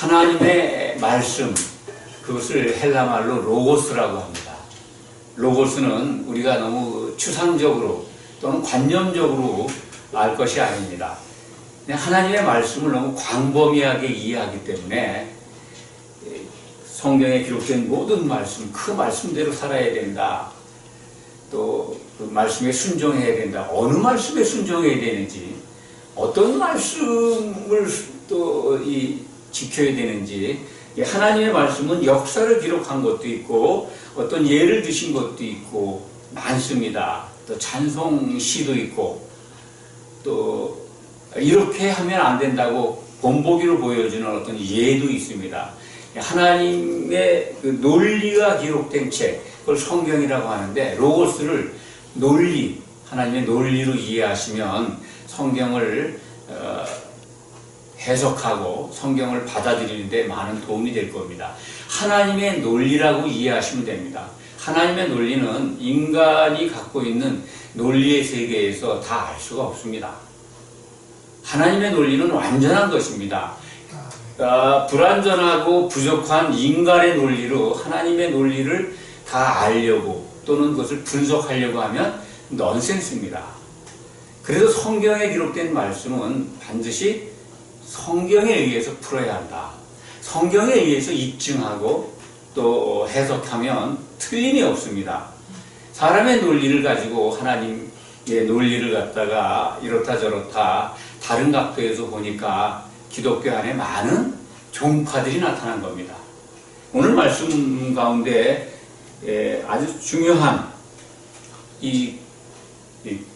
하나님의 말씀, 그것을 헬라말로 로고스라고 합니다. 로고스는 우리가 너무 추상적으로 또는 관념적으로 알 것이 아닙니다. 하나님의 말씀을 너무 광범위하게 이해하기 때문에 성경에 기록된 모든 말씀, 그 말씀대로 살아야 된다. 또 그 말씀에 순종해야 된다. 어느 말씀에 순종해야 되는지, 어떤 말씀을 또 지켜야 되는지, 하나님의 말씀은 역사를 기록한 것도 있고 어떤 예를 드신 것도 있고 많습니다. 또 찬송시도 있고, 또 이렇게 하면 안 된다고 본보기로 보여주는 어떤 예도 있습니다. 하나님의 그 논리가 기록된 책, 그걸 성경이라고 하는데, 로고스를 논리, 하나님의 논리로 이해하시면 성경을 해석하고 성경을 받아들이는데 많은 도움이 될 겁니다. 하나님의 논리라고 이해하시면 됩니다. 하나님의 논리는 인간이 갖고 있는 논리의 세계에서 다 알 수가 없습니다. 하나님의 논리는 완전한 것입니다. 불완전하고 부족한 인간의 논리로 하나님의 논리를 다 알려고 또는 그것을 분석하려고 하면 넌센스입니다. 그래서 성경에 기록된 말씀은 반드시 성경에 의해서 풀어야 한다. 성경에 의해서 입증하고 또 해석하면 틀림이 없습니다. 사람의 논리를 가지고 하나님의 논리를 갖다가 이렇다 저렇다 다른 각도에서 보니까 기독교 안에 많은 종파들이 나타난 겁니다. 오늘 말씀 가운데 아주 중요한 이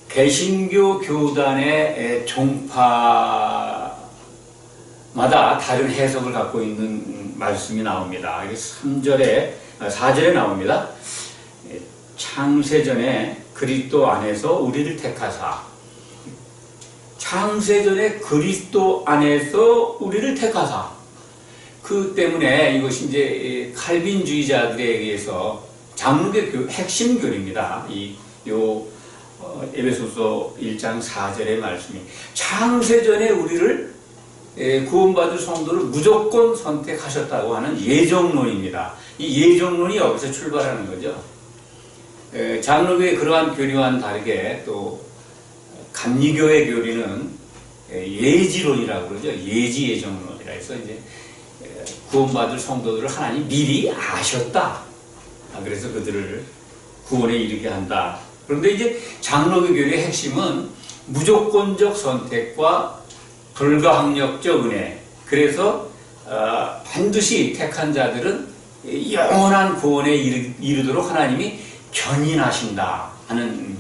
개신교 교단의 종파마다 다른 해석을 갖고 있는 말씀이 나옵니다. 4절에 나옵니다. 창세전에 그리스도 안에서 우리를 택하사. 창세전에 그리스도 안에서 우리를 택하사. 그 때문에 이것이 이제 칼빈주의자들에 의해서 장로교 핵심 교리입니다. 에베소서 1장 4절의 말씀이 창세전에 우리를 구원받을 성도를 무조건 선택하셨다고 하는 예정론입니다. 이 예정론이 여기서 출발하는 거죠. 장로교의 그러한 교리와는 다르게 또 감리교의 교리는 예지론이라고 그러죠. 예지 예정론이라 해서 이제 구원받을 성도들을 하나님 미리 아셨다. 그래서 그들을 구원에 이르게 한다. 그런데 이제 장로교 교리의 핵심은 무조건적 선택과 불가항력적 은혜. 그래서 반드시 택한 자들은 영원한 구원에 이르도록 하나님이 견인하신다 하는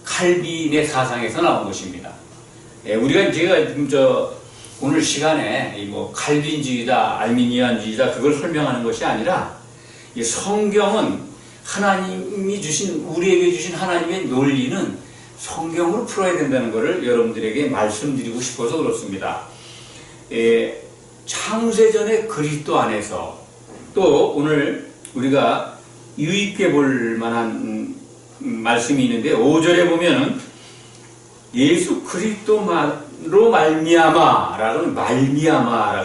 칼빈의 사상에서 나온 것입니다. 우리가 제가 지금 오늘 시간에 칼빈주의다, 알미니안주의다 그걸 설명하는 것이 아니라 이 성경은 하나님이 주신 우리에게 주신 하나님의 논리는 성경으로 풀어야 된다는 것을 여러분들에게 말씀드리고 싶어서 그렇습니다. 창세전에 그리스도 안에서 또 오늘 우리가 유익해 볼 만한 말씀이 있는데 5절에 보면 예수 그리스도로 말미암아라가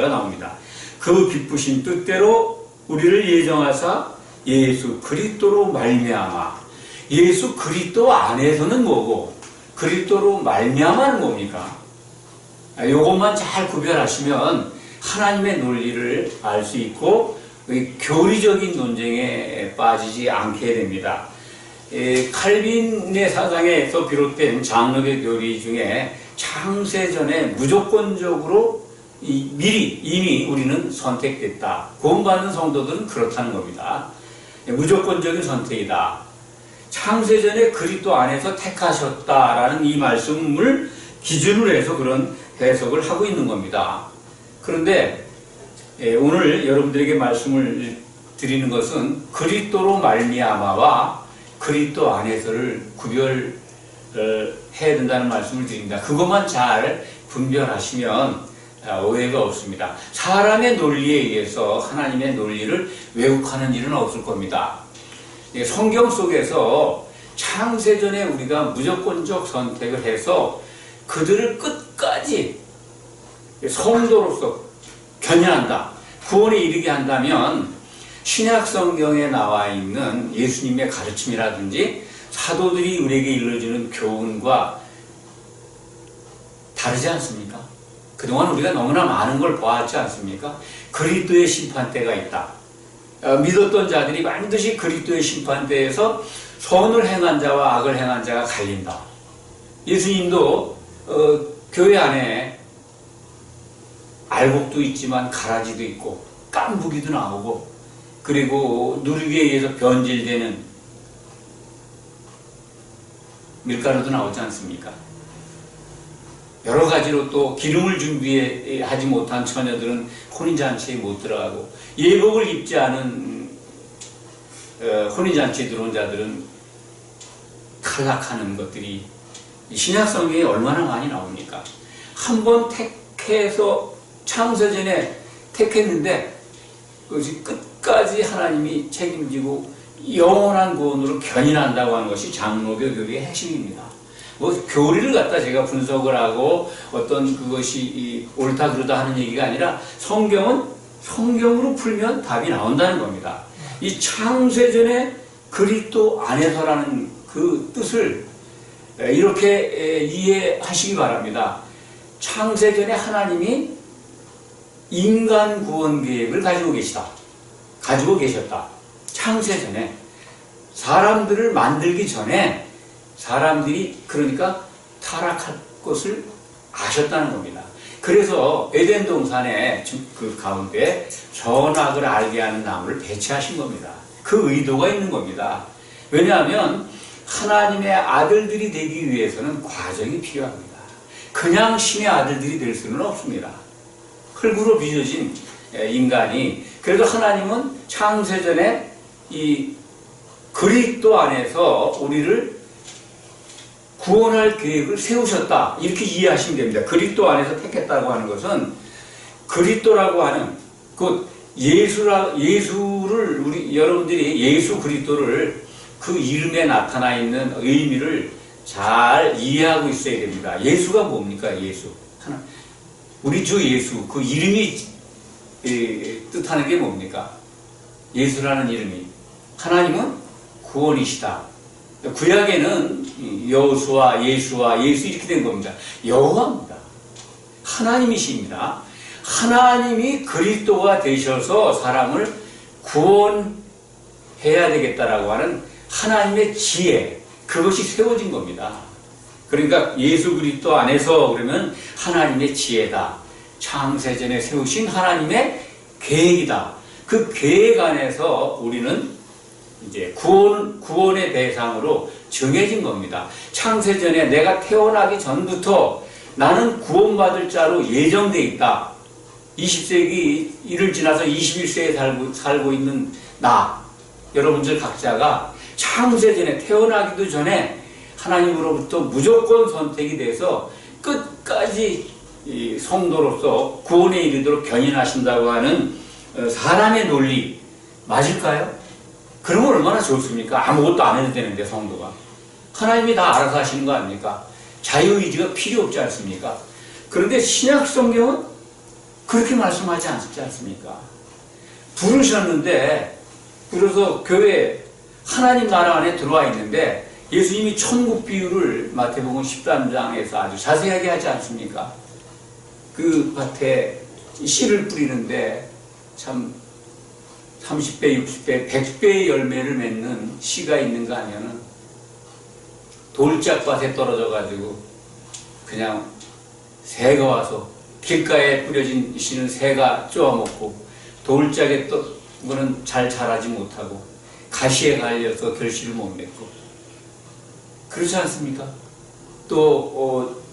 나옵니다. 그 기쁘신 뜻대로 우리를 예정하사 예수 그리스도로 말미암아. 예수 그리스도 안에서는 뭐고 그리스도로 말미암아는 뭡니까? 이것만 잘 구별하시면 하나님의 논리를 알 수 있고 교리적인 논쟁에 빠지지 않게 됩니다. 칼빈의 사상에서 비롯된 장로교 교리 중에 창세전에 무조건적으로 이미 우리는 선택됐다. 구원받는 성도들은 그렇다는 겁니다. 무조건적인 선택이다. 창세전에 그리스도 안에서 택하셨다라는 이 말씀을 기준으로 해서 그런 해석을 하고 있는 겁니다. 그런데 오늘 여러분들에게 말씀을 드리는 것은 그리스도로 말미암아와 그리스도 안에서를 구별해야 된다는 말씀을 드립니다. 그것만 잘 분별하시면 오해가 없습니다. 사람의 논리에 의해서 하나님의 논리를 왜곡하는 일은 없을 겁니다. 성경 속에서 창세전에 우리가 무조건적 선택을 해서 그들을 끝까지 성도로서 견인한다. 구원에 이르게 한다면 신약 성경에 나와 있는 예수님의 가르침이라든지 사도들이 우리에게 일러주는 교훈과 다르지 않습니까? 그동안 우리가 너무나 많은 걸 보았지 않습니까? 그리스도의 심판대가 있다. 믿었던 자들이 반드시 그리스도의 심판대에서 선을 행한 자와 악을 행한 자가 갈린다. 예수님도 교회 안에 알곡도 있지만 가라지도 있고 깐부기도 나오고 그리고 누르기에 의해서 변질되는 밀가루도 나오지 않습니까? 여러 가지로 또 기름을 준비하지 못한 처녀들은 혼인잔치에 못 들어가고 예복을 입지 않은 혼인잔치에 들어온 자들은 탈락하는 것들이 신약성경에 얼마나 많이 나옵니까? 한 번 택해서 창세전에 택했는데 그것이 끝까지 하나님이 책임지고 영원한 구원으로 견인한다고 하는 것이 장로교 교리의 핵심입니다. 뭐 교리를 갖다 제가 분석을 하고 어떤 그것이 옳다 그르다 하는 얘기가 아니라 성경은 성경으로 풀면 답이 나온다는 겁니다. 이 창세전에 그리스도 안에서라는 그 뜻을 이렇게 이해하시기 바랍니다. 창세전에 하나님이 인간 구원 계획을 가지고 계셨다. 창세전에 사람들을 만들기 전에 사람들이 그러니까 타락할 것을 아셨다는 겁니다. 그래서 에덴 동산에 그 가운데 선악을 알게 하는 나무를 배치하신 겁니다. 그 의도가 있는 겁니다. 왜냐하면 하나님의 아들들이 되기 위해서는 과정이 필요합니다. 그냥 신의 아들들이 될 수는 없습니다. 흙으로 빚어진 인간이 그래도 하나님은 창세전에 이 그리스도 안에서 우리를 구원할 계획을 세우셨다. 이렇게 이해하시면 됩니다. 그리스도 안에서 택했다고 하는 것은 그리스도라고 하는 그 예수를 여러분들이 예수 그리스도를 그 이름에 나타나 있는 의미를 잘 이해하고 있어야 됩니다. 예수가 뭡니까? 예수. 우리 주 예수 그 이름이 뜻하는 게 뭡니까? 예수라는 이름이 하나님은 구원이시다. 구약에는 여호수아, 예수와 예수 이렇게 된 겁니다. 여호와입니다. 하나님이십니다. 하나님이 그리스도가 되셔서 사람을 구원해야 되겠다라고 하는 하나님의 지혜, 그것이 세워진 겁니다. 그러니까 예수 그리스도 안에서 그러면 하나님의 지혜다. 창세전에 세우신 하나님의 계획이다. 그 계획 안에서 우리는 이제 구원의 대상으로 정해진 겁니다. 창세전에 내가 태어나기 전부터 나는 구원받을 자로 예정되어 있다. 20세기 이를 지나서 21세기에 살고 있는 나, 여러분들 각자가 창세전에 태어나기도 전에 하나님으로부터 무조건 선택이 돼서 끝까지 성도로서 구원에 이르도록 견인하신다고 하는 사람의 논리 맞을까요? 그러면 얼마나 좋습니까? 아무것도 안 해도 되는데 성도가. 하나님이 다 알아서 하시는 거 아닙니까? 자유의지가 필요 없지 않습니까? 그런데 신약 성경은 그렇게 말씀하지 않지 않습니까? 부르셨는데 그래서 교회 하나님 나라 안에 들어와 있는데 예수님이 천국 비유를 마태복음 13장에서 아주 자세하게 하지 않습니까? 그 밭에 씨를 뿌리는데 참 30배, 60배, 100배의 열매를 맺는 씨가 있는가 하면은 돌짝밭에 떨어져가지고 그냥 새가 와서 길가에 뿌려진 씨는 새가 쪼아먹고 돌짝에 거는 잘 자라지 못하고 가시에 갈려서 결실을 못 맺고 그렇지 않습니까? 또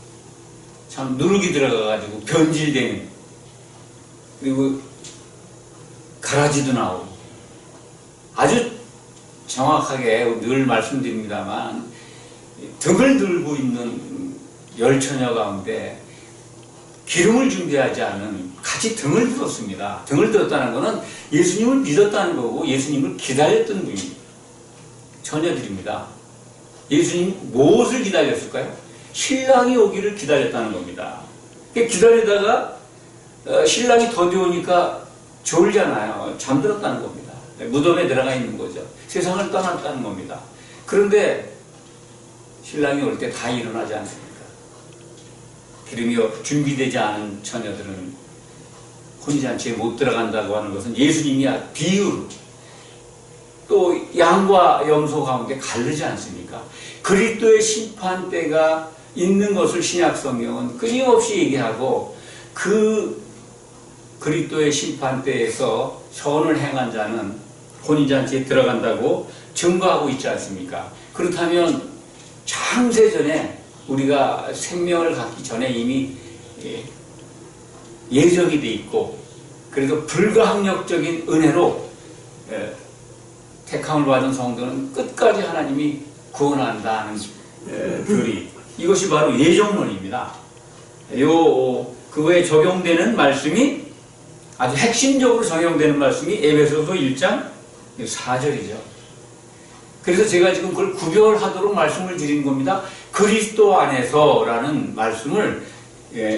참 누룩이 들어가가지고 변질되는 그리고 가라지도 나오고 아주 정확하게 늘 말씀드립니다만 등을 들고 있는 열처녀 가운데 기름을 준비하지 않은 같이 등을 들었습니다. 등을 들었다는 것은 예수님을 믿었다는 거고 예수님을 기다렸던 분입니다. 처녀들입니다. 예수님 무엇을 기다렸을까요? 신랑이 오기를 기다렸다는 겁니다. 기다리다가 신랑이 더디 오니까 졸잖아요. 잠들었다는 겁니다. 무덤에 들어가 있는 거죠. 세상을 떠났다는 겁니다. 그런데 신랑이 올 때 다 일어나지 않습니까? 기름이 준비되지 않은 처녀들은 혼인잔치에 못 들어간다고 하는 것은 예수님이 비유로 또 양과 염소 가운데 가르지 않습니까? 그리스도의 심판대가 있는 것을 신약 성경은 끊임없이 얘기하고 그 그리스도의 심판대에서 선을 행한 자는 혼인잔치에 들어간다고 증거하고 있지 않습니까? 그렇다면 창세전에 우리가 생명을 갖기 전에 이미 예정이 돼 있고 그래서 불가항력적인 은혜로 택함을 받은 성도는 끝까지 하나님이 구원한다는 교리, 이것이 바로 예정론입니다. 그거에 적용되는 말씀이 아주 핵심적으로 적용되는 말씀이 에베소서 1장 4절이죠. 그래서 제가 지금 그걸 구별하도록 말씀을 드린 겁니다. 그리스도 안에서라는 말씀을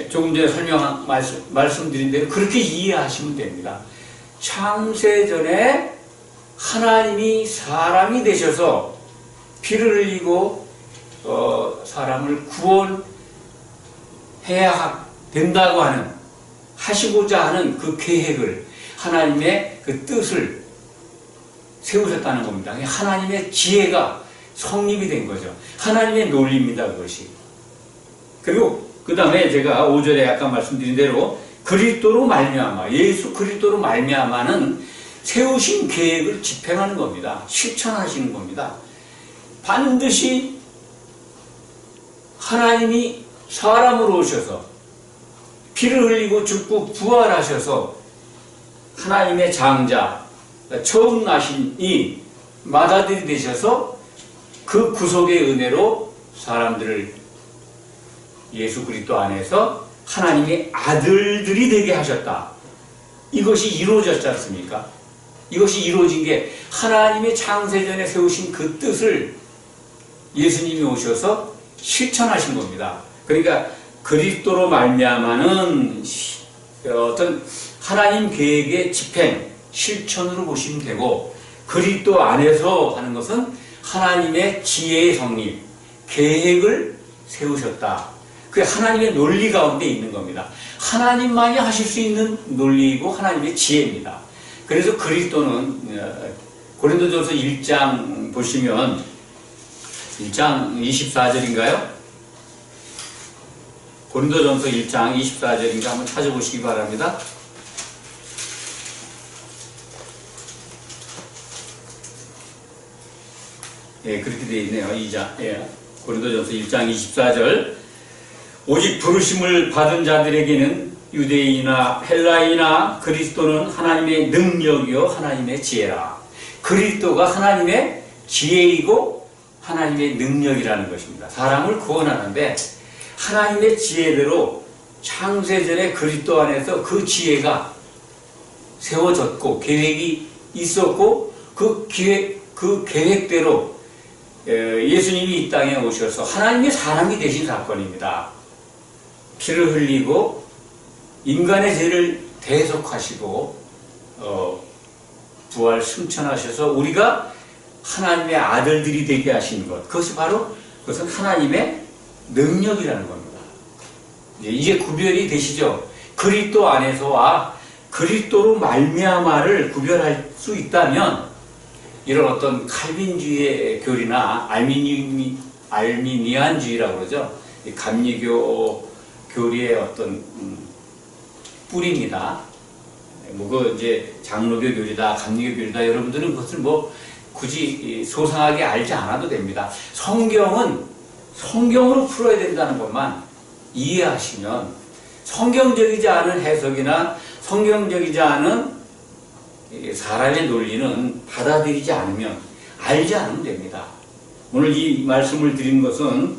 조금 전에 말씀드린 대로 그렇게 이해하시면 됩니다. 창세전에 하나님이 사람이 되셔서 피를 흘리고 사람을 구원해야 된다고 하시고자 하는 그 계획을, 하나님의 그 뜻을 세우셨다는 겁니다. 하나님의 지혜가 성립이 된 거죠. 하나님의 논리입니다, 그것이. 그리고 그 다음에 제가 5절에 아까 말씀드린 대로 그리스도로 말미암아, 예수 그리스도로 말미암아는 세우신 계획을 집행하는 겁니다. 실천하시는 겁니다. 반드시 하나님이 사람으로 오셔서 피를 흘리고 죽고 부활하셔서 하나님의 장자, 처음 나신이 맏아들이 되셔서 그 구속의 은혜로 사람들을 예수 그리스도 안에서 하나님의 아들들이 되게 하셨다. 이것이 이루어졌지 않습니까? 이것이 이루어진 게 하나님의 창세전에 세우신 그 뜻을 예수님이 오셔서 실천하신 겁니다. 그러니까 그리스도로 말미암아는 어떤 하나님 계획의 집행, 실천으로 보시면 되고, 그리스도 안에서 하는 것은 하나님의 지혜의 성립, 계획을 세우셨다. 그게 하나님의 논리 가운데 있는 겁니다. 하나님만이 하실 수 있는 논리이고 하나님의 지혜입니다. 그래서 그리스도는 고린도전서 1장 보시면 1장 24절인가요? 고린도전서 1장 24절인가 한번 찾아보시기 바랍니다. 예, 그렇게 되어 있네요. 2장. 예. 고린도전서 1장 24절. 오직 부르심을 받은 자들에게는 유대인이나 헬라이나 그리스도는 하나님의 능력이요 하나님의 지혜라. 그리스도가 하나님의 지혜이고 하나님의 능력이라는 것입니다. 사람을 구원하는데 하나님의 지혜대로 창세전에 그리스도 안에서 그 지혜가 세워졌고 계획이 있었고 그 계획대로 예수님이 이 땅에 오셔서 하나님의 사람이 되신 사건입니다. 피를 흘리고 인간의 죄를 대속하시고 부활 승천하셔서 우리가 하나님의 아들들이 되게 하신 것, 그것이 바로 그것은 하나님의 능력이라는 겁니다. 이제 구별이 되시죠? 그리스도 안에서와 그리스도로 말미암아를 구별할 수 있다면 이런 어떤 칼빈주의의 교리나 알미니안주의라고 그러죠. 감리교 교리의 어떤 뿌리입니다. 그 이제 장로교 교리다, 감리교 교리다, 여러분들은 그것을 굳이 소상하게 알지 않아도 됩니다. 성경은 성경으로 풀어야 된다는 것만 이해하시면 성경적이지 않은 해석이나 성경적이지 않은 사람의 논리는 받아들이지 않으면, 알지 않으면 됩니다. 오늘 이 말씀을 드린 것은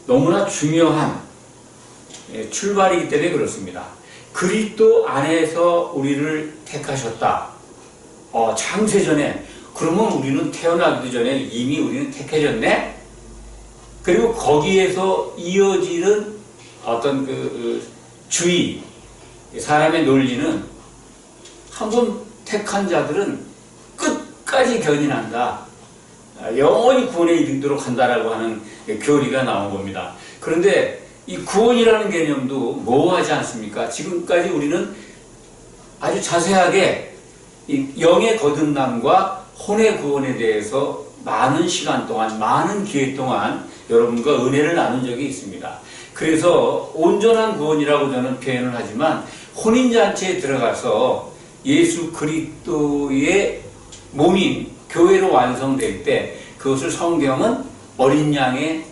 너무나 중요한 출발이기 때문에 그렇습니다. 그리스도 안에서 우리를 택하셨다. 창세전에, 그러면 우리는 태어나기도 전에 이미 우리는 택해졌네? 그리고 거기에서 이어지는 어떤 주의, 사람의 논리는 한번 택한 자들은 끝까지 견인한다. 영원히 구원에 이르도록 한다라고 하는 교리가 나온 겁니다. 그런데 이 구원이라는 개념도 모호하지 않습니까? 지금까지 우리는 아주 자세하게 이 영의 거듭남과 혼의 구원에 대해서 많은 시간 동안, 많은 기회 동안 여러분과 은혜를 나눈 적이 있습니다. 그래서 온전한 구원이라고 저는 표현을 하지만 혼인잔치에 들어가서 예수 그리스도의 몸인 교회로 완성될 때 그것을 성경은 어린 양의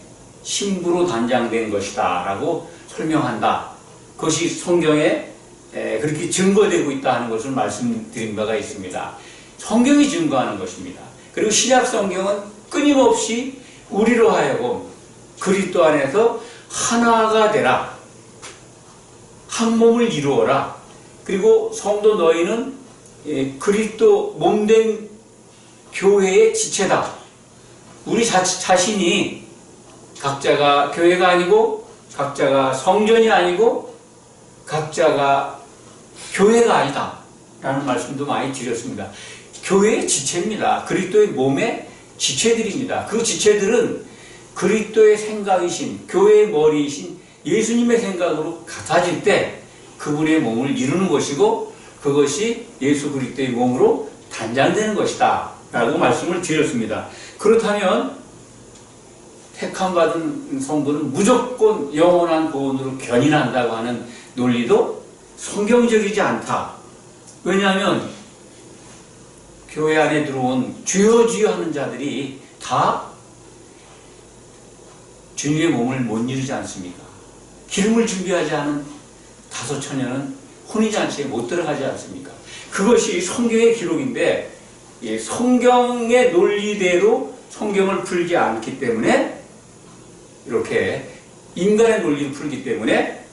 신부로 단장된 것이다 라고 설명한다. 그것이 성경에 그렇게 증거되고 있다 하는 것을 말씀드린 바가 있습니다. 성경이 증거하는 것입니다. 그리고 신약 성경은 끊임없이 우리로 하여금 그리스도 안에서 하나가 되라, 한 몸을 이루어라. 그리고 성도 너희는 그리스도 몸된 교회의 지체다. 우리 자신이 각자가 교회가 아니고, 각자가 성전이 아니고, 각자가 교회가 아니다 라는 말씀도 많이 드렸습니다. 교회의 지체입니다. 그리스도의 몸의 지체들입니다. 그 지체들은 그리스도의 생각이신, 교회의 머리이신 예수님의 생각으로 같아질 때 그분의 몸을 이루는 것이고, 그것이 예수 그리스도의 몸으로 단장되는 것이다 라고 말씀을 드렸습니다. 그렇다면 택함받은 성도는 무조건 영원한 구원으로 견인한다고 하는 논리도 성경적이지 않다. 왜냐하면 교회 안에 들어온 주여 주여 하는 자들이 다 주님의 몸을 못 이루지 않습니까? 기름을 준비하지 않은 다섯 처녀는 혼인잔치에 못 들어가지 않습니까? 그것이 성경의 기록인데 성경의 논리대로 성경을 풀지 않기 때문에 이렇게 인간의 논리를 풀기 때문에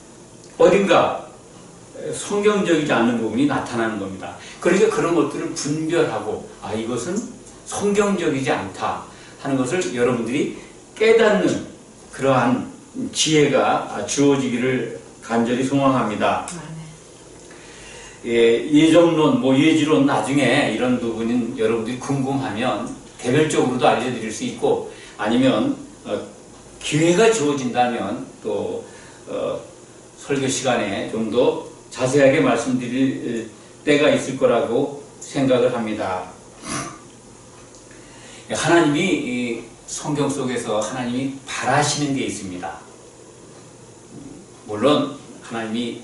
어딘가 성경적이지 않는 부분이 나타나는 겁니다. 그러니까 그런 것들을 분별하고 이것은 성경적이지 않다 하는 것을 여러분들이 깨닫는 그러한 지혜가 주어지기를 간절히 소망합니다. 예정론, 예지론 나중에 이런 부분은 여러분들이 궁금하면 개별적으로도 알려드릴 수 있고 아니면 기회가 주어진다면 또 설교 시간에 좀 더 자세하게 말씀드릴 때가 있을 거라고 생각을 합니다. 하나님이 이 성경 속에서 하나님이 바라시는 게 있습니다. 물론 하나님이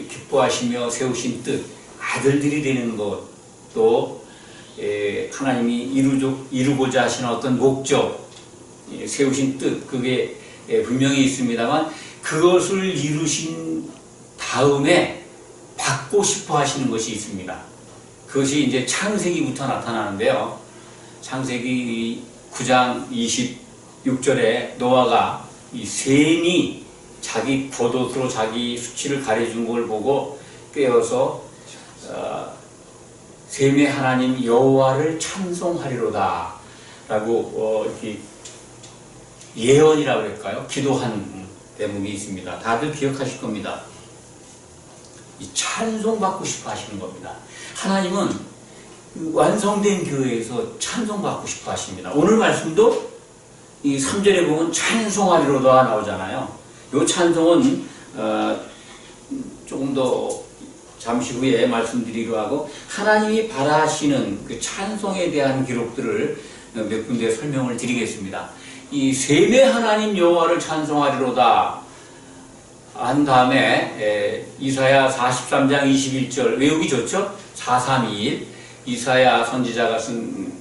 기뻐하시며 세우신 뜻, 아들들이 되는 것, 또 하나님이 이루고자 하시는 어떤 목적, 세우신 뜻, 그게 분명히 있습니다만 그것을 이루신 다음에 받고 싶어 하시는 것이 있습니다. 그것이 이제 창세기부터 나타나는데요. 창세기 9장 26절에 노아가 이 셈이 자기 겉옷으로 자기 수치를 가려준 걸 보고 깨어서 셈의 하나님 여호와를 찬송하리로다 라고 이렇게 예언이라고 할까요? 기도한 대목이 있습니다. 다들 기억하실 겁니다. 이 찬송받고 싶어 하시는 겁니다. 하나님은 완성된 교회에서 찬송받고 싶어 하십니다. 오늘 말씀도 이 3절에 보면 찬송하리로다 나오잖아요. 이 찬송은 조금 더 잠시 후에 말씀드리기로 하고 하나님이 바라시는 그 찬송에 대한 기록들을 몇 군데 설명을 드리겠습니다. 이 셈의 하나님 여호와를 찬송하리로다 한 다음에 이사야 43장 21절 외우기 좋죠? 4321 이사야 선지자가 쓴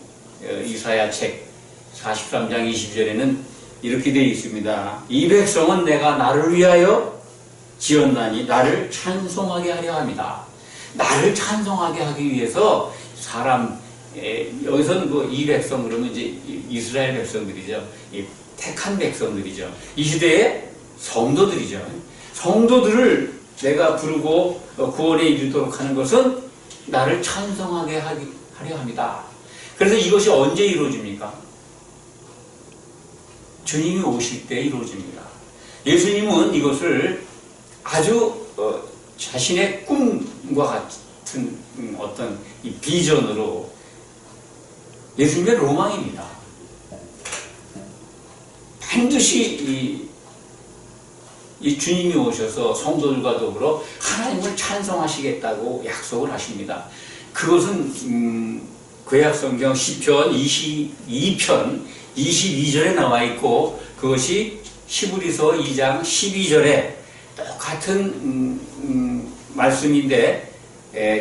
이사야 책 43장 20절에는 이렇게 되어 있습니다. 이 백성은 내가 나를 위하여 지었나니 나를 찬송하게 하려 합니다. 나를 찬송하게 하기 위해서 사람 여기서는 이 백성 그러면 이제 이스라엘 백성들이죠. 이 택한 백성들이죠. 이 시대의 성도들이죠. 성도들을 내가 부르고 구원에 이르도록 하는 것은 나를 찬송하게 하려 합니다. 그래서 이것이 언제 이루어집니까? 주님이 오실 때 이루어집니다. 예수님은 이것을 아주 자신의 꿈과 같은 어떤 이 비전으로 예수님의 로망입니다. 반드시 이 주님이 오셔서 성도들과 더불어 하나님을 찬송하시겠다고 약속을 하십니다. 그것은 구약성경 시편 22편 22절에 나와 있고, 그것이 히브리서 2장 12절에 똑같은 말씀인데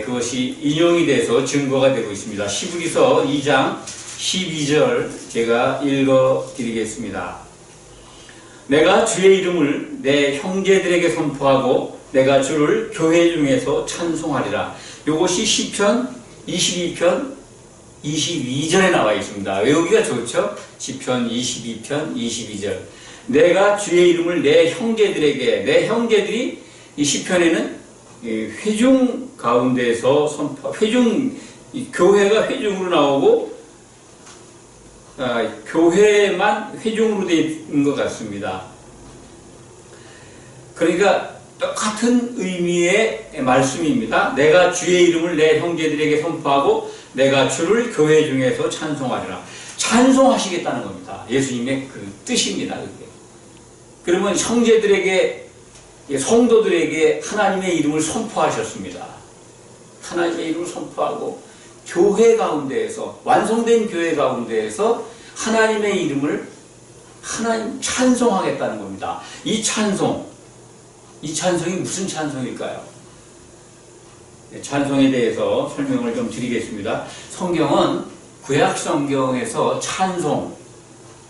그것이 인용이 돼서 증거가 되고 있습니다. 히브리서 2장 12절 제가 읽어드리겠습니다. 내가 주의 이름을 내 형제들에게 선포하고 내가 주를 교회 중에서 찬송하리라. 이것이 시편 22편 22절에 나와 있습니다. 외우기가 좋죠? 시편 22편 22절. 내가 주의 이름을 내 형제들에게, 내 형제들이 이 시편에는 회중 가운데서 교회가 회중으로 나오고, 교회만 회중으로 되어 있는 것 같습니다. 그러니까 똑같은 의미의 말씀입니다. 내가 주의 이름을 내 형제들에게 선포하고 내가 주를 교회 중에서 찬송하리라. 찬송하시겠다는 겁니다. 예수님의 그 뜻입니다. 그게. 그러면 형제들에게, 성도들에게 하나님의 이름을 선포하셨습니다. 하나님의 이름을 선포하고 교회 가운데에서, 완성된 교회 가운데에서 하나님의 이름을 하나님 찬송하겠다는 겁니다. 이 찬송이 무슨 찬송일까요? 찬송에 대해서 설명을 좀 드리겠습니다. 성경은 구약 성경에서 찬송,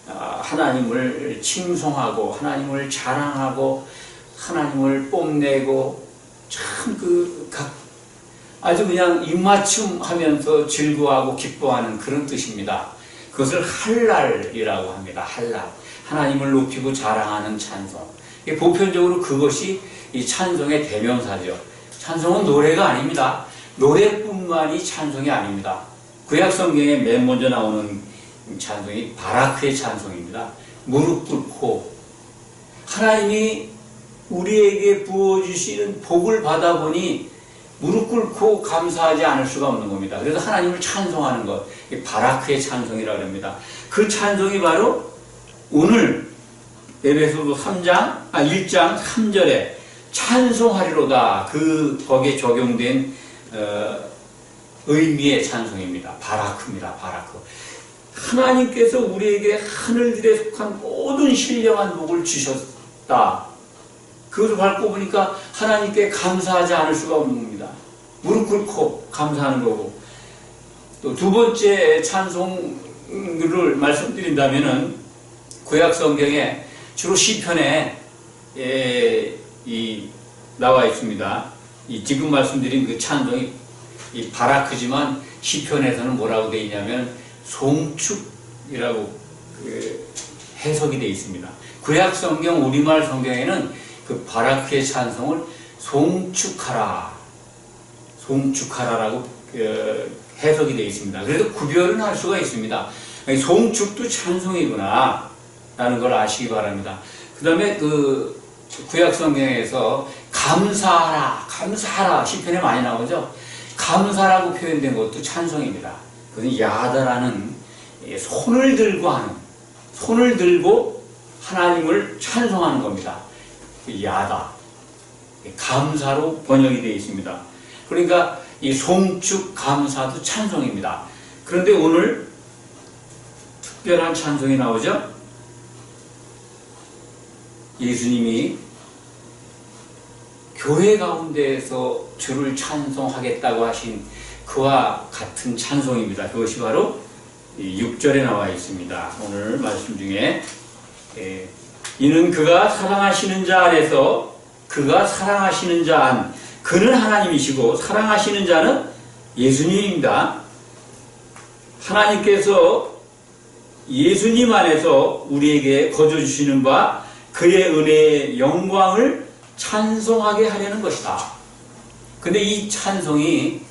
하나님을 칭송하고 하나님을 자랑하고 하나님을 뽐내고 참 아주 그냥 입맞춤 하면서 즐거워하고 기뻐하는 그런 뜻입니다. 그것을 할랄이라고 합니다. 할랄. 하나님을 높이고 자랑하는 찬송. 보편적으로 그것이 이 찬송의 대명사죠. 찬송은 노래가 아닙니다. 노래뿐만이 찬송이 아닙니다. 구약 성경에 맨 먼저 나오는 찬송이 바라크의 찬송입니다. 무릎 꿇고 하나님이 우리에게 부어주시는 복을 받아보니 무릎 꿇고 감사하지 않을 수가 없는 겁니다. 그래서 하나님을 찬송하는 것, 바라크의 찬송이라고 합니다. 그 찬송이 바로 오늘 에베소서 1장 3절에 찬송하리로다, 거기에 적용된 의미의 찬송입니다. 바라크입니다. 바라크. 하나님께서 우리에게 하늘들에 속한 모든 신령한 복을 주셨다. 그것을 밟고 보니까 하나님께 감사하지 않을 수가 없는 겁니다. 무릎 꿇고 감사하는 거고. 또 두 번째 찬송을 말씀드린다면은 구약 성경에 주로 시편에 나와 있습니다. 지금 말씀드린 그 찬송이 바라크지만 시편에서는 뭐라고 되어 있냐면 송축이라고 해석이 되어 있습니다. 구약 성경 우리말 성경에는 그 바라크의 찬송을 송축하라라고 해석이 되어 있습니다. 그래서 구별은 할 수가 있습니다. 송축도 찬송이구나 라는 걸 아시기 바랍니다. 그 다음에 구약 성경에서 감사하라 시편에 많이 나오죠. 감사라고 표현된 것도 찬송입니다. 그것은 야다라는 손을 들고 하나님을 찬송하는 겁니다. 야다, 감사로 번역이 되어 있습니다. 그러니까 이 송축 감사도 찬송입니다. 그런데 오늘 특별한 찬송이 나오죠. 예수님이 교회 가운데에서 주를 찬송하겠다고 하신 그와 같은 찬송입니다. 그것이 바로 6절에 나와 있습니다. 오늘 말씀 중에 이는 그가 사랑하시는 자 안에서 그가 사랑하시는 자 안, 그는 하나님이시고 사랑하시는 자는 예수님입니다. 하나님께서 예수님 안에서 우리에게 거저주시는 바 그의 은혜의 영광을 찬송하게 하려는 것이다. 근데 이 찬송이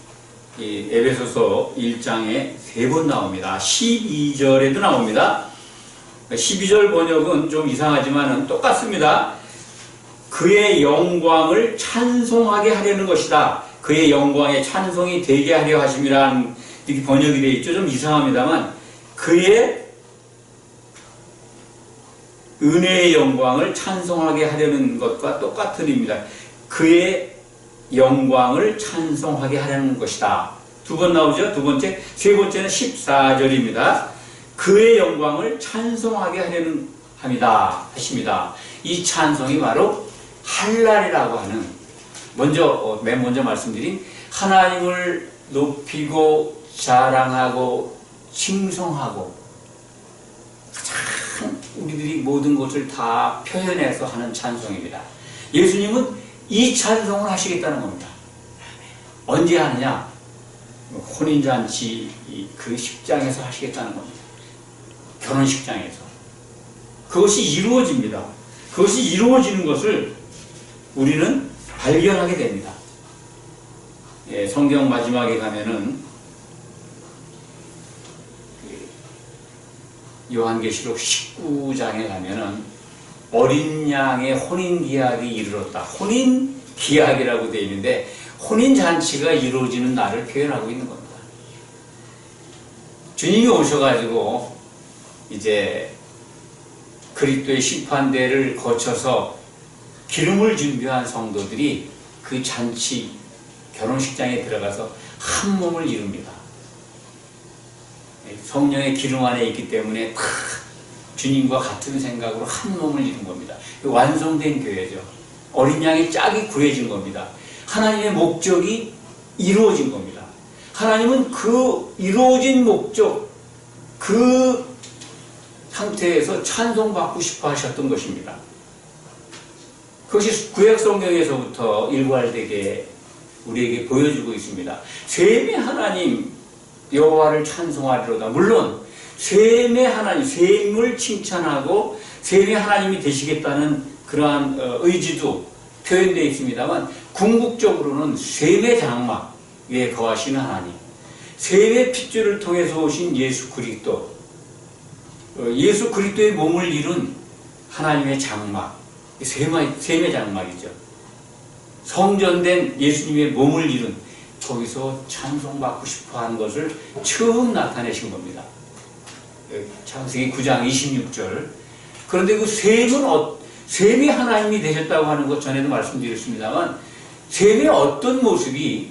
에베소서 1장에 3번 나옵니다. 12절에도 나옵니다. 12절 번역은 좀 이상하지만 똑같습니다. 그의 영광을 찬송하게 하려는 것이다. 그의 영광의 찬송이 되게 하려 하심이란 이렇게 번역이 되어 있죠. 좀 이상합니다만 그의 은혜의 영광을 찬송하게 하려는 것과 똑같은 의미입니다. 그의 영광을 찬송하게 하려는 것이다. 두 번 나오죠. 두 번째, 세 번째는 14절입니다. 그의 영광을 찬송하게 하려는 하십니다. 이 찬송이 바로 할랄이라고 하는, 맨 먼저 말씀드린 하나님을 높이고 자랑하고 칭송하고 참 우리들이 모든 것을 다 표현해서 하는 찬송입니다. 예수님은 이 찬송을 하시겠다는 겁니다. 언제 하느냐? 혼인잔치 그 식장에서 하시겠다는 겁니다. 결혼식장에서. 그것이 이루어집니다. 그것이 이루어지는 것을 우리는 발견하게 됩니다. 예, 성경 마지막에 가면은 요한계시록 19장에 가면은 어린 양의 혼인기약이 이르렀다. 혼인기약이라고 되어 있는데 혼인잔치가 이루어지는 날을 표현하고 있는 겁니다. 주님이 오셔가지고 이제 그리스도의 심판대를 거쳐서 기름을 준비한 성도들이 그 잔치 결혼식장에 들어가서 한 몸을 이룹니다. 성령의 기름 안에 있기 때문에 다 주님과 같은 생각으로 한 몸을 이룬 겁니다. 완성된 교회죠. 어린 양의 짝이 구해진 겁니다. 하나님의 목적이 이루어진 겁니다. 하나님은 그 이루어진 목적, 그 상태에서 찬송받고 싶어 하셨던 것입니다. 그것이 구약 성경에서부터 일괄되게 우리에게 보여주고 있습니다. 셈의 하나님 여호와를 찬송하리로다. 물론 셈의 하나님, 셈을 칭찬하고 셈의 하나님이 되시겠다는 그러한 의지도 표현되어 있습니다만 궁극적으로는 셈의 장막에 거하시는 하나님, 셈의 핏줄을 통해서 오신 예수 그리스도, 예수 그리스도의 몸을 이룬 하나님의 장막, 셈의 장막이죠. 성전된 예수님의 몸을 이룬, 거기서 찬송받고 싶어하는 것을 처음 나타내신 겁니다. 창세기 9장 26절. 그런데 그 셈이 하나님이 되셨다고 하는 것 전에도 말씀드렸습니다만 셈의 어떤 모습이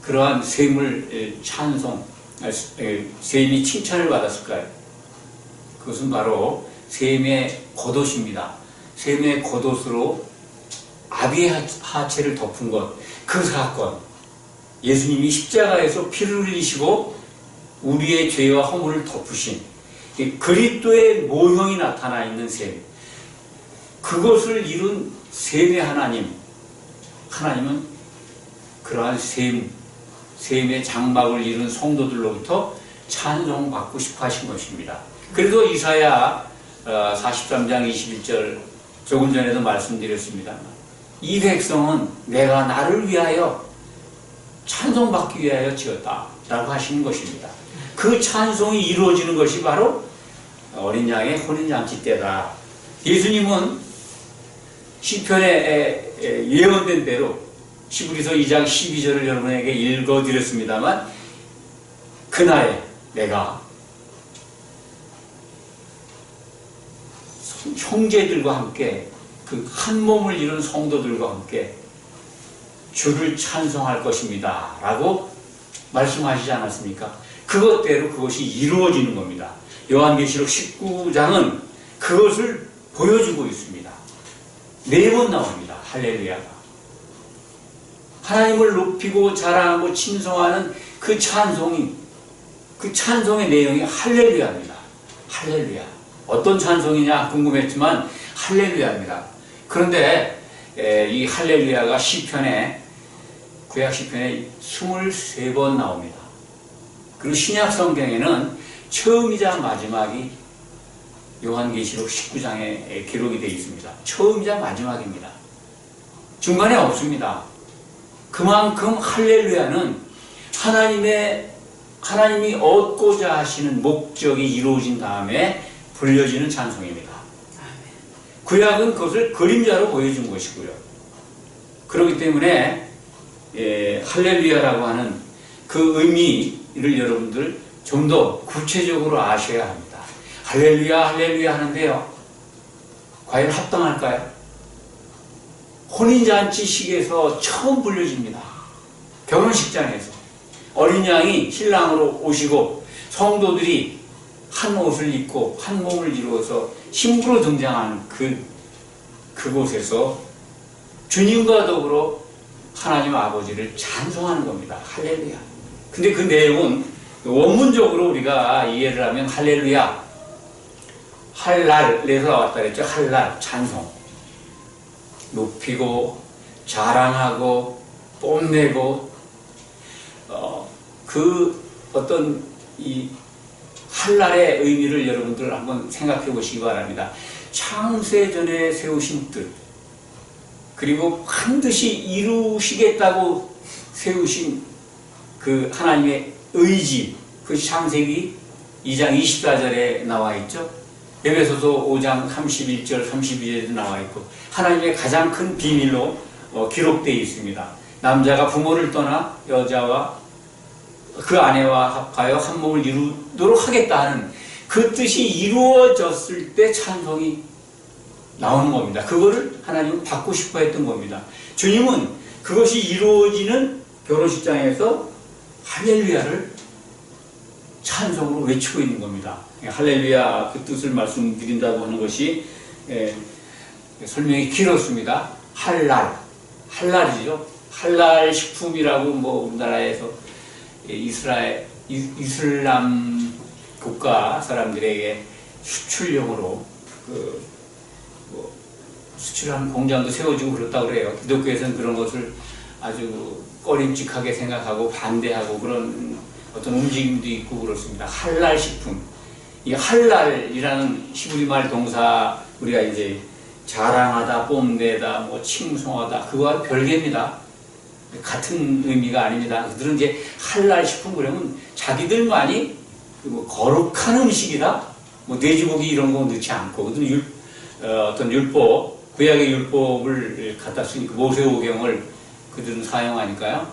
그러한 셈을 셈이 칭찬을 받았을까요? 그것은 바로 셈의 겉옷입니다. 셈의 겉옷으로 아비의 하체를 덮은 것, 그 사건, 예수님이 십자가에서 피를 흘리시고 우리의 죄와 허물을 덮으신 그리스도의 모형이 나타나 있는 셈, 그것을 이룬 셈의 하나님은 그러한 셈의 장막을 이룬 성도들로부터 찬송받고 싶어 하신 것입니다. 그래도 이사야 43장 21절 조금 전에도 말씀드렸습니다. 이 백성은 내가 나를 위하여 찬송받기 위하여 지었다 라고 하시는 것입니다. 그 찬송이 이루어지는 것이 바로 어린 양의 혼인잔치 때다. 예수님은 시편에 예언된 대로 히브리서 2장 12절을 여러분에게 읽어드렸습니다만 그날에 내가 형제들과 함께 그 한 몸을 이룬 성도들과 함께 주를 찬송할 것입니다 라고 말씀하시지 않았습니까? 그것대로 그것이 이루어지는 겁니다. 요한계시록 19장은 그것을 보여주고 있습니다. 4번 나옵니다. 할렐루야가. 하나님을 높이고 자랑하고 칭송하는 그 찬송의 내용이 할렐루야입니다. 할렐루야. 어떤 찬송이냐 궁금했지만 할렐루야입니다. 그런데 이 할렐루야가 구약 시편에 23번 나옵니다. 그리고 신약 성경에는 처음이자 마지막이 요한계시록 19장에 기록이 되어 있습니다. 처음이자 마지막입니다. 중간에 없습니다. 그만큼 할렐루야는 하나님이 얻고자 하시는 목적이 이루어진 다음에 불려지는 찬송입니다. 구약은 그것을 그림자로 보여준 것이고요. 그렇기 때문에 할렐루야라고 하는 그 의미를 여러분들 좀 더 구체적으로 아셔야 합니다. 할렐루야 할렐루야 하는데요, 과연 합당할까요? 혼인잔치식에서 처음 불려집니다. 결혼식장에서 어린 양이 신랑으로 오시고 성도들이 한 옷을 입고 한 몸을 이루어서 신부로 등장하는 그곳에서 주님과 더불어 하나님 아버지를 찬송하는 겁니다. 할렐루야. 근데 그 내용은 원문적으로 우리가 이해를 하면 할렐루야, 할랄에서 나왔다 그랬죠. 할랄, 찬송. 높이고 자랑하고 뽐내고 그 어떤 이 할랄의 의미를 여러분들 한번 생각해 보시기 바랍니다. 창세전에 세우신 뜻, 그리고 반드시 이루시겠다고 세우신 그 하나님의 의지, 그 창세기 2장 24절에 나와 있죠. 에베소서 5장 31절 32절에도 나와 있고, 하나님의 가장 큰 비밀로 기록되어 있습니다. 남자가 부모를 떠나 여자와 그 아내와 합하여 한 몸을 이루도록 하겠다 하는 그 뜻이 이루어졌을 때 찬송이 나오는 겁니다. 그거를 하나님은 받고 싶어 했던 겁니다. 주님은 그것이 이루어지는 결혼식장에서 할렐루야를 찬송으로 외치고 있는 겁니다. 할렐루야 그 뜻을 말씀드린다고 하는 것이 설명이 길었습니다. 할랄이죠. 할랄 식품이라고 우리나라에서 이슬람 국가 사람들에게 수출용으로 수출하는 공장도 세워지고 그렇다고 그래요. 기독교에서는 그런 것을 아주 꺼림칙하게 생각하고 반대하고 그런 어떤 움직임도 있고 그렇습니다. 할랄 식품. 이 할랄이라는 히브리말 동사, 우리가 이제 자랑하다, 뽐내다, 칭송하다, 그거와 별개입니다. 같은 의미가 아닙니다. 그들은 이제 할랄 식품 그러면 자기들만이 거룩한 음식이다, 돼지고기 이런 거 넣지 않고, 그들은 어떤 율법, 구약의 율법을 갖다 쓰니까 모세오경을 그들은 사용하니까요.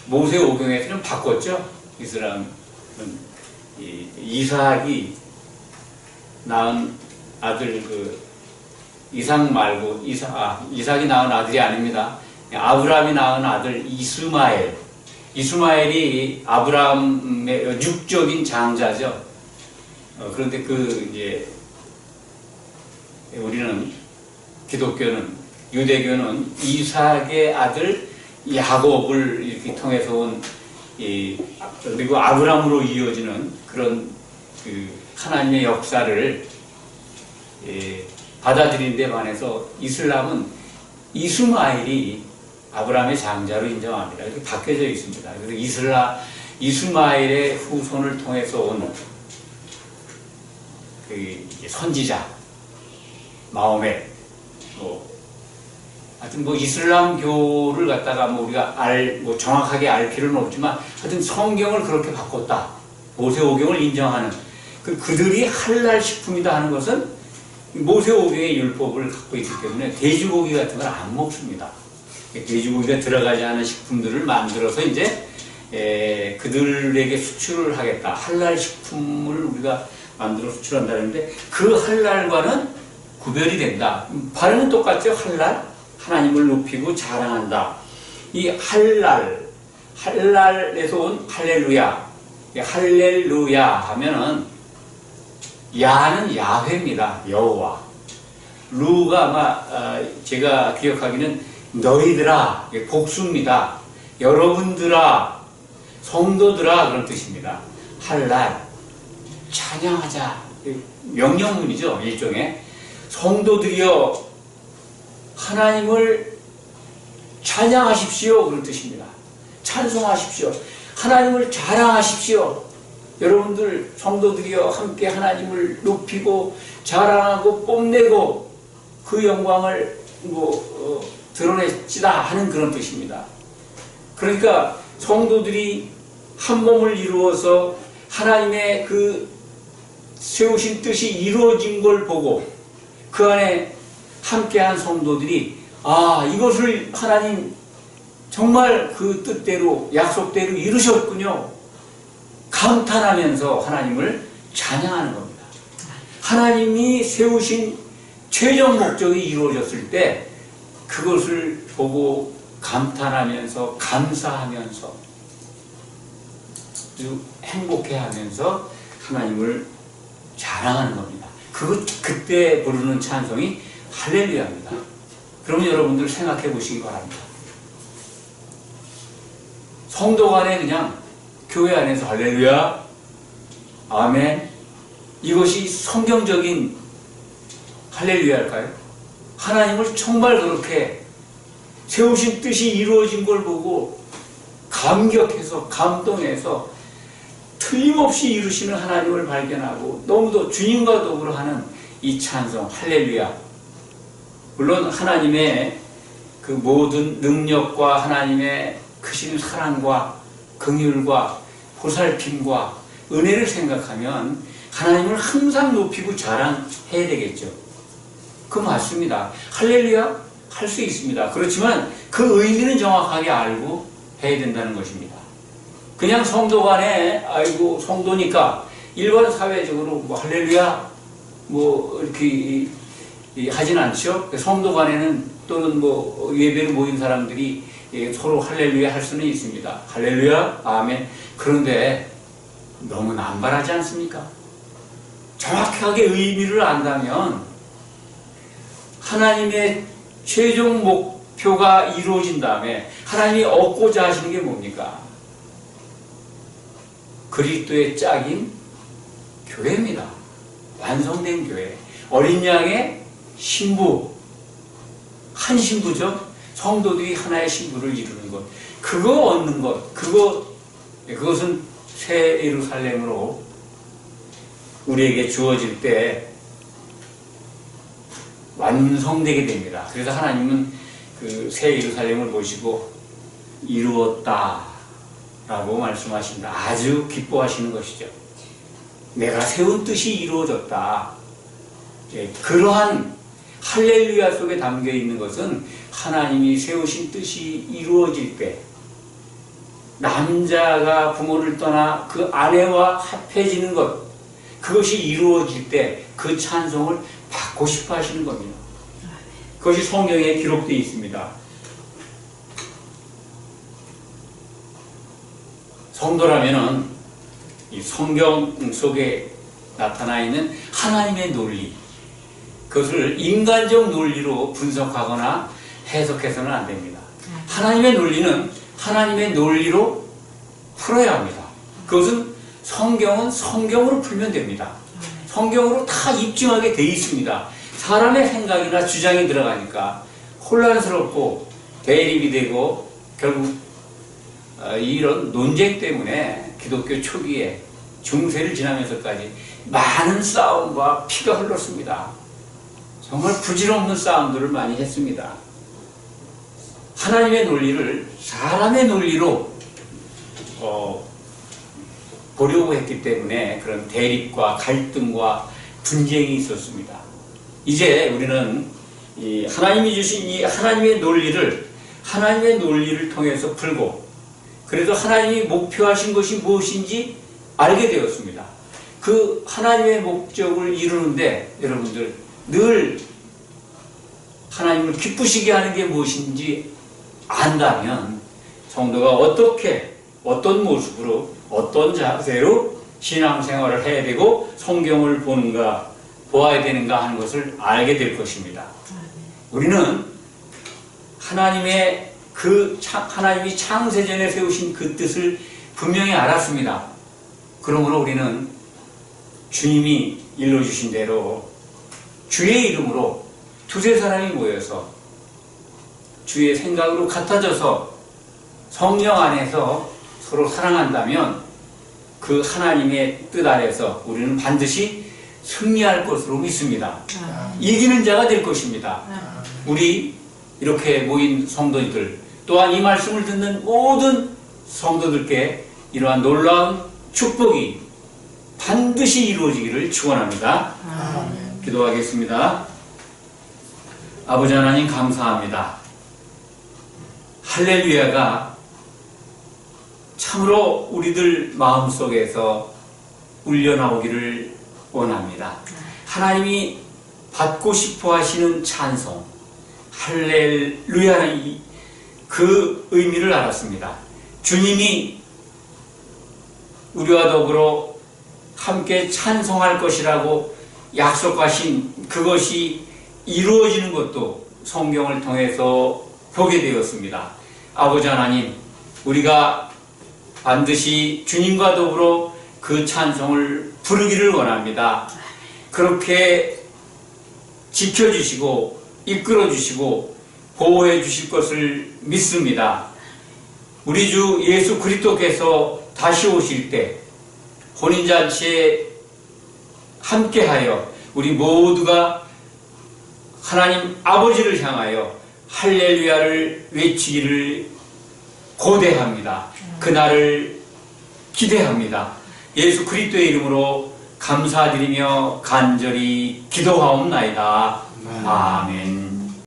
모세오경에서 좀 바꿨죠. 이스라엘은 이삭이 낳은 아들 이삭 말고 이삭이 낳은 아들이 아닙니다. 아브라함이 낳은 아들 이스마엘이 아브라함의 육적인 장자죠. 그런데 우리는 기독교는, 유대교는 이삭의 아들 야곱을 이렇게 통해서 온 그리고 아브라함으로 이어지는 그런 하나님의 역사를 받아들인 데 반해서 이슬람은 이스마엘이 아브라함의 장자로 인정합니다. 이렇게 바뀌어져 있습니다. 그래서 이스마엘의 후손을 통해서 온 선지자 마호멧, 하여튼 이슬람교를 갖다가 우리가 정확하게 알 필요는 없지만 하여튼 성경을 그렇게 바꿨다, 모세오경을 인정하는 그들이 할랄 식품이다 하는 것은 모세오경의 율법을 갖고 있기 때문에 돼지고기 같은 걸 안 먹습니다. 돼지고기가 들어가지 않은 식품들을 만들어서 이제 그들에게 수출을 하겠다, 할랄 식품을 우리가 만들어 수출한다는데 그 할랄과는 구별이 된다. 발음은 똑같죠. 할랄, 하나님을 높이고 자랑한다. 이 할랄에서 온 할렐루야. 할렐루야 하면은 야는 야훼입니다. 여호와. 루가 아마 제가 기억하기는 너희들아, 복수입니다. 여러분들아, 성도들아, 그런 뜻입니다. 할랄, 찬양하자. 명령문이죠. 일종의. 성도들이여 하나님을 찬양하십시오, 그런 뜻입니다. 찬송하십시오. 하나님을 자랑하십시오. 여러분들 성도들이여 함께 하나님을 높이고 자랑하고 뽐내고 그 영광을 드러내시다 하는 그런 뜻입니다. 그러니까 성도들이 한 몸을 이루어서 하나님의 그 세우신 뜻이 이루어진 걸 보고 그 안에 함께한 성도들이 이것을 하나님 정말 그 뜻대로 약속대로 이루셨군요. 감탄하면서 하나님을 찬양하는 겁니다. 하나님이 세우신 최종 목적이 이루어졌을 때 그것을 보고 감탄하면서 감사하면서 아주 행복해하면서 하나님을 자랑하는 겁니다. 그때 부르는 찬송이 할렐루야입니다. 그러면 여러분들 생각해 보시기 바랍니다. 성도 간에 그냥 교회 안에서 할렐루야, 아멘, 이것이 성경적인 할렐루야일까요? 하나님을 정말 그렇게 세우신 뜻이 이루어진 걸 보고 감격해서 감동해서 틀림없이 이루시는 하나님을 발견하고 너무도 주님과 더불어 하는 이 찬송 할렐루야. 물론 하나님의 그 모든 능력과 하나님의 크신 사랑과 긍휼과 보살핌과 은혜를 생각하면 하나님을 항상 높이고 자랑해야 되겠죠. 그 맞습니다. 할렐루야 할 수 있습니다. 그렇지만 그 의미는 정확하게 알고 해야 된다는 것입니다. 그냥 성도 간에 아이고 성도니까 일반 사회적으로 뭐 할렐루야 뭐 이렇게 하진 않죠. 성도 간에는 또는 뭐 예배를 모인 사람들이 서로 할렐루야 할 수는 있습니다. 할렐루야 아멘. 그런데 너무 남발하지 않습니까? 정확하게 의미를 안다면 하나님의 최종 목표가 이루어진 다음에 하나님이 얻고자 하시는 게 뭡니까? 그리스도의 짝인 교회입니다. 완성된 교회. 어린 양의 신부. 한 신부죠. 성도들이 하나의 신부를 이루는 것. 그거 얻는 것. 그것은 새 예루살렘으로 우리에게 주어질 때 완성되게 됩니다. 그래서 하나님은 그 새 예루살렘을 보시고 이루었다 라고 말씀하신다. 아주 기뻐하시는 것이죠. 내가 세운 뜻이 이루어졌다. 그러한 할렐루야 속에 담겨 있는 것은 하나님이 세우신 뜻이 이루어질 때 남자가 부모를 떠나 그 아내와 합해지는 것, 그것이 이루어질 때 그 찬송을 받고 싶어 하시는 겁니다. 그것이 성경에 기록되어 있습니다. 성도라면은 이 성경 속에 나타나 있는 하나님의 논리, 그것을 인간적 논리로 분석하거나 해석해서는 안 됩니다. 하나님의 논리는 하나님의 논리로 풀어야 합니다. 그것은 성경은 성경으로 풀면 됩니다. 성경으로 다 입증하게 돼 있습니다. 사람의 생각이나 주장이 들어가니까 혼란스럽고 대립이 되고 결국 이런 논쟁 때문에 기독교 초기에 중세를 지나면서까지 많은 싸움과 피가 흘렀습니다. 정말 부질없는 싸움들을 많이 했습니다. 하나님의 논리를 사람의 논리로 보려고 했기 때문에 그런 대립과 갈등과 분쟁이 있었습니다. 이제 우리는 이 하나님이 주신 이 하나님의 논리를 통해서 풀고, 그래서 하나님이 목표하신 것이 무엇인지 알게 되었습니다. 그 하나님의 목적을 이루는데 여러분들 늘 하나님을 기쁘시게 하는 게 무엇인지 안다면 성도가 어떻게, 어떤 모습으로, 어떤 자세로 신앙생활을 해야 되고 성경을 보아야 되는가 하는 것을 알게 될 것입니다. 우리는 하나님이 창세전에 세우신 그 뜻을 분명히 알았습니다. 그러므로 우리는 주님이 일러주신 대로 주의 이름으로 두세 사람이 모여서 주의 생각으로 같아져서 성령 안에서 서로 사랑한다면 그 하나님의 뜻 아래서 우리는 반드시 승리할 것으로 믿습니다. 이기는 자가 될 것입니다. 우리 이렇게 모인 성도들, 또한 이 말씀을 듣는 모든 성도들께 이러한 놀라운 축복이 반드시 이루어지기를 축원합니다. 기도하겠습니다. 아버지 하나님 감사합니다. 할렐루야가 참으로 우리들 마음속에서 울려나오기를 원합니다. 하나님이 받고 싶어 하시는 찬송, 할렐루야는 그 의미를 알았습니다. 주님이 우리와 더불어 함께 찬송할 것이라고 약속하신 그것이 이루어지는 것도 성경을 통해서 보게 되었습니다. 아버지 하나님, 우리가 반드시 주님과 더불어 그 찬송을 부르기를 원합니다. 그렇게 지켜주시고 이끌어주시고 보호해 주실 것을 믿습니다. 우리 주 예수 그리스도께서 다시 오실 때 혼인잔치에 함께하여 우리 모두가 하나님 아버지를 향하여 할렐루야를 외치기를 고대합니다. 그날을 기대합니다. 예수 그리스도의 이름으로 감사드리며 간절히 기도하옵나이다. 아멘.